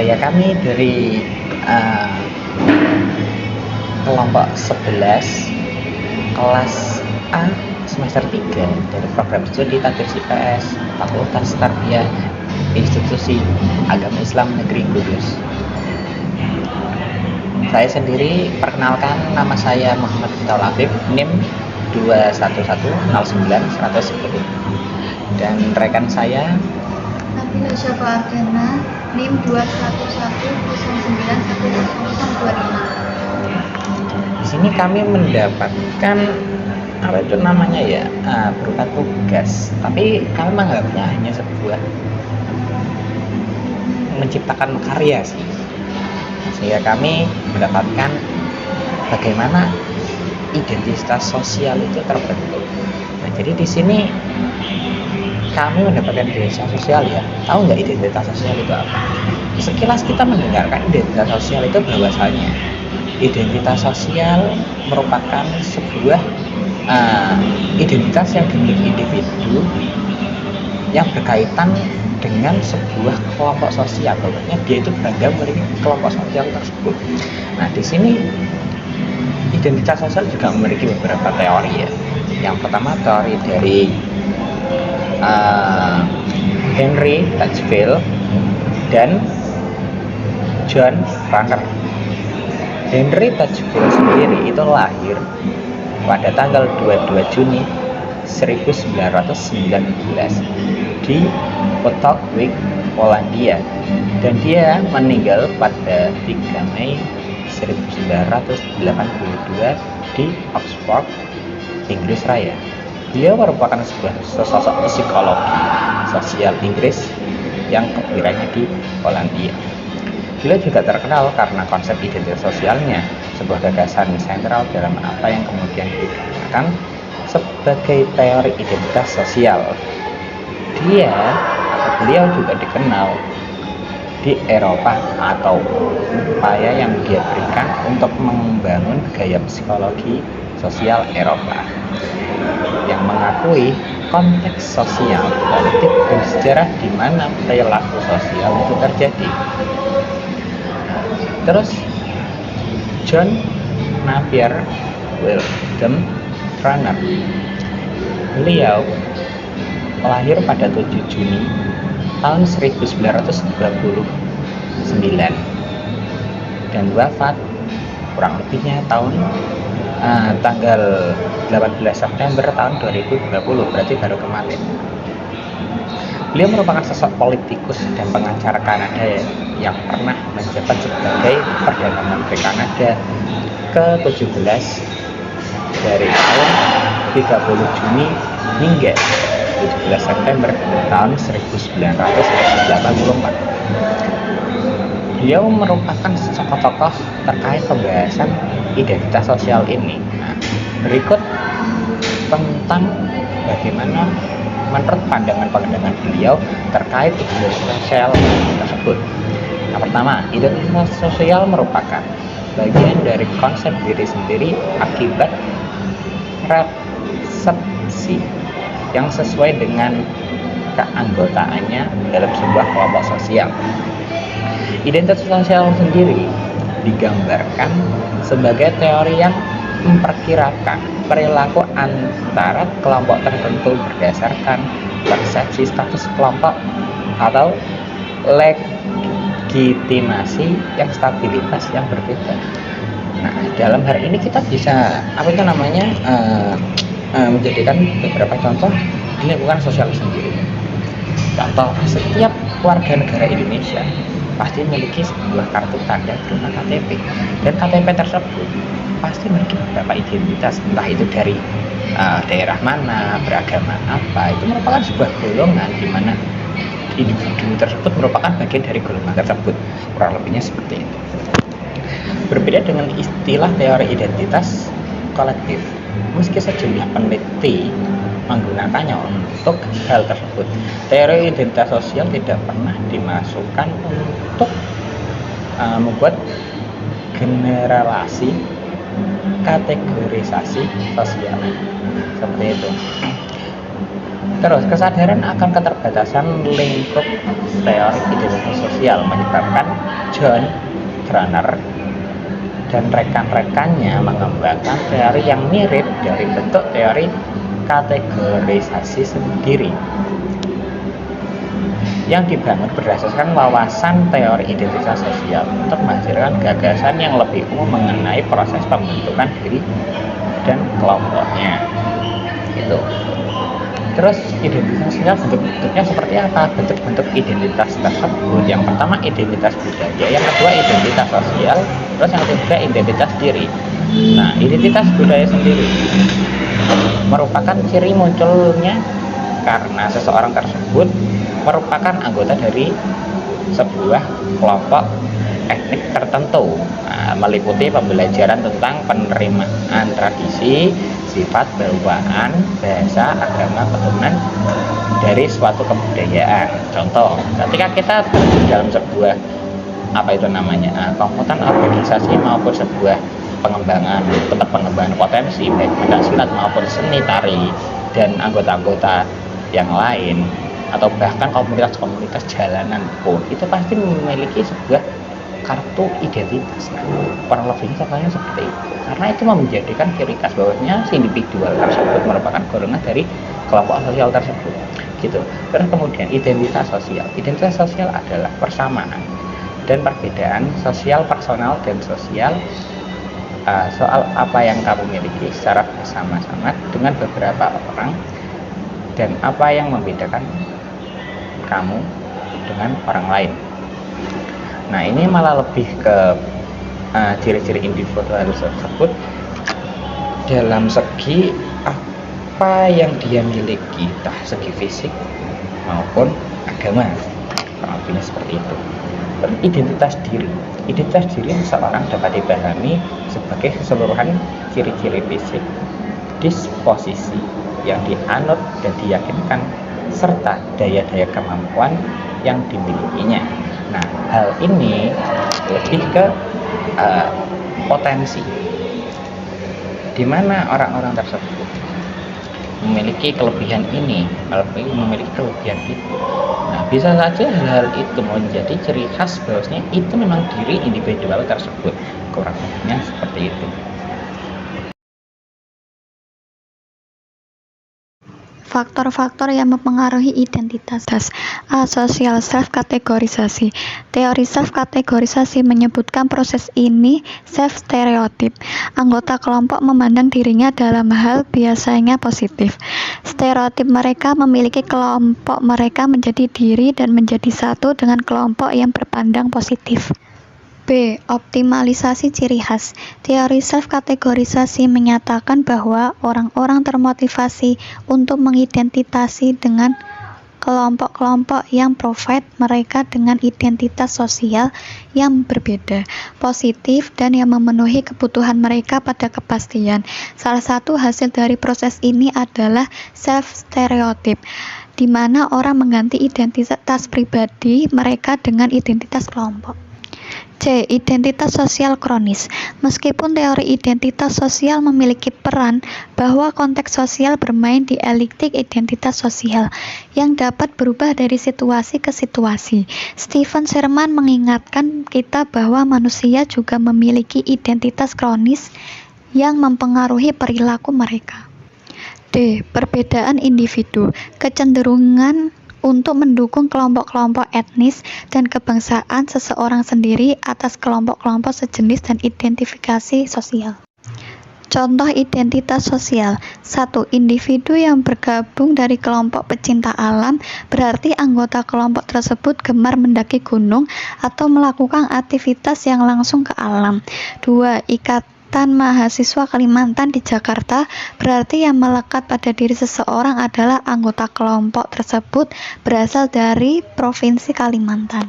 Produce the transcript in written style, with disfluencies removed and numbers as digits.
ya, kami dari uh, kelompok 11 kelas A semester 3 dari program studi Tadris IPS Fakultas Tarbiyah Institusi Agama Islam Negeri Kudus. Saya sendiri perkenalkan, nama saya Muhammad Fitaul Afif, NIM 2110910, dan rekan saya Nabila Syafa Ardana, NIM 211101025. Di sini kami mendapatkan berupa tugas, tapi kami menganggapnya hanya sebuah menciptakan karya sih, sehingga kami mendapatkan bagaimana identitas sosial itu terbentuk. Nah, jadi di sini kami mendapatkan identitas sosial ya. Tahu nggak identitas sosial itu apa? Sekilas kita mendengarkan identitas sosial itu bahwasanya identitas sosial merupakan sebuah identitas yang dimiliki individu yang berkaitan dengan sebuah kelompok sosial. Bahwasanya dia itu bangga memiliki kelompok sosial tersebut. Nah, di sini identitas sosial juga memiliki beberapa teori ya. Yang pertama teori dari Henry Tajfel dan John Runner. Henry Tajfel sendiri itu lahir pada tanggal 22 Juni 1919 di Potowik, Polandia, dan dia meninggal pada 3 Mei 1982 di Oxford, Inggris Raya. Beliau merupakan sebuah sosok psikologi sosial Inggris yang kelahirannya di Polandia. Beliau juga terkenal karena konsep identitas sosialnya, sebuah gagasan sentral dalam apa yang kemudian dikatakan sebagai teori identitas sosial. Beliau juga dikenal di Eropa atau upaya yang dia berikan untuk membangun gaya psikologi sosial Eropa yang mengakui konteks sosial, politik, dan sejarah di mana perilaku sosial itu terjadi. Terus John Napier Wilhelm Runner, beliau lahir pada 7 Juni tahun 1929 dan wafat kurang lebihnya tanggal 18 September tahun 2020, berarti baru kemarin. Beliau merupakan sosok politikus dan pengacara Kanada yang pernah menjabat sebagai Perdana Menteri Kanada ke-17 dari tahun 30 Juni hingga 17 September tahun 1984. Beliau merupakan tokoh-tokoh terkait pembahasan identitas sosial ini. Nah, berikut tentang bagaimana menurut pandangan beliau terkait identitas sosial tersebut. Yang pertama, identitas sosial merupakan bagian dari konsep diri sendiri akibat resepsi yang sesuai dengan keanggotaannya dalam sebuah kelompok sosial. Identitas sosial sendiri digambarkan sebagai teori yang memperkirakan perilaku antara kelompok tertentu berdasarkan persepsi status kelompok atau legitimasi yang stabilitas yang berbeda. Nah, dalam hal ini kita bisa menjadikan beberapa contoh ini bukan sosial sendiri. Contoh, setiap warga negara Indonesia pasti memiliki sebuah kartu tanda berupa KTP, dan KTP tersebut pasti memiliki beberapa identitas, entah itu dari daerah mana, beragama apa. Itu merupakan sebuah golongan di mana individu tersebut merupakan bagian dari golongan tersebut, kurang lebihnya seperti itu. Berbeda dengan istilah teori identitas kolektif, meski sejumlah peneliti menggunakannya untuk hal tersebut, teori identitas sosial tidak pernah dimasukkan untuk membuat generalisasi kategorisasi sosial seperti itu. Terus, kesadaran akan keterbatasan lingkup teori identitas sosial menyebabkan John Gruner dan rekan-rekannya mengembangkan teori yang mirip dari bentuk teori kategorisasi sendiri yang dibangun berdasarkan wawasan teori identitas sosial untuk menghasilkan gagasan yang lebih umum mengenai proses pembentukan diri dan kelompoknya. Itu. Terus identitas sosial bentuk-bentuknya seperti apa? Bentuk-bentuk identitas tersebut yang pertama identitas budaya, yang kedua identitas sosial, terus yang ketiga identitas diri. Nah, identitas budaya sendiri merupakan ciri munculnya karena seseorang tersebut merupakan anggota dari sebuah kelompok etnik tertentu, meliputi pembelajaran tentang penerimaan tradisi, sifat bawaan, bahasa, agama, keturunan dari suatu kebudayaan. Contoh, ketika kita terjun dalam sebuah komponen organisasi maupun sebuah tempat pengembangan potensi baik pencaksilat maupun seni tari dan anggota-anggota yang lain atau bahkan komunitas-komunitas jalanan pun itu pasti memiliki sebuah kartu identitas. Nah, kurang lebihnya contohnya seperti itu, karena itu menjadikan ciri khas bahwasanya si individual tersebut merupakan golongan dari kelompok sosial tersebut gitu. Terus kemudian identitas sosial adalah persamaan dan perbedaan sosial personal dan sosial soal apa yang kamu miliki secara bersama-sama dengan beberapa orang dan apa yang membedakan kamu dengan orang lain. Nah, ini malah lebih ke ciri-ciri individual tersebut dalam segi apa yang dia miliki, entah segi fisik maupun agama. Kurang lebihnya seperti itu. Identitas diri seseorang dapat dipahami sebagai keseluruhan ciri-ciri fisik, disposisi yang dianut dan diyakinkan serta daya-daya kemampuan yang dimilikinya. Nah, hal ini lebih ke potensi, di mana orang-orang tersebut memiliki kelebihan ini, memiliki kelebihan itu. Nah, bisa saja hal-hal itu menjadi ciri khas bahwasanya itu memang diri individual tersebut. Kurang lebihnya seperti itu. Faktor-faktor yang mempengaruhi identitas. Social self-kategorisasi. Teori self-kategorisasi menyebutkan proses ini self-stereotip. Anggota kelompok memandang dirinya dalam hal biasanya positif. Stereotip mereka memiliki kelompok mereka menjadi diri dan menjadi satu dengan kelompok yang berpandang positif. B. Optimalisasi ciri khas. Teori self-kategorisasi menyatakan bahwa orang-orang termotivasi untuk mengidentifikasi dengan kelompok-kelompok yang provide mereka dengan identitas sosial yang berbeda, positif, dan yang memenuhi kebutuhan mereka pada kepastian. Salah satu hasil dari proses ini adalah self-stereotip, di mana orang mengganti identitas pribadi mereka dengan identitas kelompok. C. Identitas sosial kronis. Meskipun teori identitas sosial memiliki peran bahwa konteks sosial bermain di dialektik identitas sosial yang dapat berubah dari situasi ke situasi, Stephen Sherman mengingatkan kita bahwa manusia juga memiliki identitas kronis yang mempengaruhi perilaku mereka. D. Perbedaan individu. Kecenderungan untuk mendukung kelompok-kelompok etnis dan kebangsaan seseorang sendiri atas kelompok-kelompok sejenis dan identifikasi sosial. Contoh identitas sosial. 1. Individu yang bergabung dari kelompok pecinta alam, berarti anggota kelompok tersebut gemar mendaki gunung atau melakukan aktivitas yang langsung ke alam. 2. Ikatan mahasiswa Kalimantan di Jakarta, berarti yang melekat pada diri seseorang adalah anggota kelompok tersebut berasal dari Provinsi Kalimantan.